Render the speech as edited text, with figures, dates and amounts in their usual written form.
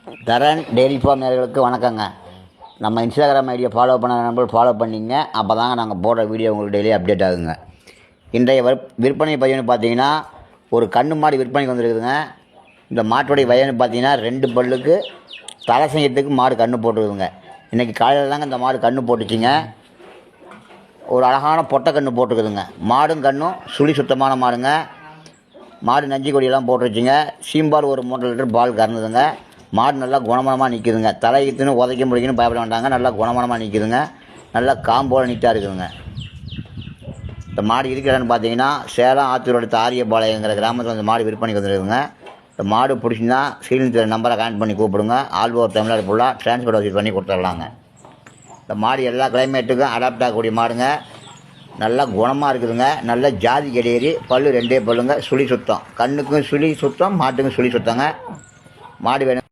தரன் dairy farm நேயர்களுக்கு வணக்கங்க. நம்ம இன்ஸ்டாகிராம் ஐடியை ஃபாலோ பண்ண நம்பர் ஃபாலோ பண்ணிங்க. அப்போ தாங்க நாங்கள் போடுற வீடியோ உங்களுக்கு டெய்லி அப்டேட் ஆகுங்க. இன்றைய விற்பனை பதிவுன்னு பார்த்தீங்கன்னா ஒரு கன்று மாடு விற்பனைக்கு வந்துருக்குதுங்க. இந்த மாட்டுடைய வயதுன்னு பார்த்தீங்கன்னா 2 பல்லுக்கு தலை செய்யறதுக்கு மாடு கன்று போட்டுருக்குதுங்க. இன்றைக்கி காலையில் தாங்க இந்த மாடு கன்று போட்டுச்சிங்க. ஒரு அழகான பொட்டை கன்று போட்டுருக்குதுங்க. மாடும் கன்றும் சுழி சுத்தமான மாடுங்க. மாடு நஞ்சு கொடியெல்லாம் போட்டுருச்சுங்க. சீம்பால் ஒரு 3 லிட்டர் பால் கறந்துதுங்க. மாடு நல்லா குணமனமாக நிற்குதுங்க. தலையிட்டுன்னு உதைக்க முடிக்கணும்னு பயப்பட வேண்டாங்க. நல்லா குணமனமாக நிற்குதுங்க. நல்லா காம்போடு நீட்டாக இருக்குதுங்க. இந்த மாடு இருக்கிறன்னு பார்த்தீங்கன்னா சேலம் ஆத்தூரோட ஆரியபாளையங்கிற கிராமத்தில் இந்த மாடு விற்பனைக்கு வந்துருக்குங்க. இந்த மாடு பிடிச்சிங்கன்னா ஸ்க்ரீன் நம்பரை கனெக்ட் பண்ணி கூப்பிடுங்க. ஆல் ஓவர் தமிழ்நாடு ஃபுல்லாக டிரான்ஸ்போர்ட் வசதி பண்ணி கொடுத்துடலாங்க. இந்த மாடு எல்லா கிளைமேட்டுக்கும் அடாப்ட் ஆகக்கூடிய மாடுங்க. நல்லா குணமாக இருக்குதுங்க. நல்ல ஜாதி கெடேரி பல்லு 2 பல்லுங்க. சுழி சுத்தம், கண்ணுக்கும் சுழி சுத்தம், மாட்டுக்கும் சுழி சுத்தங்க. மாடு வேணும்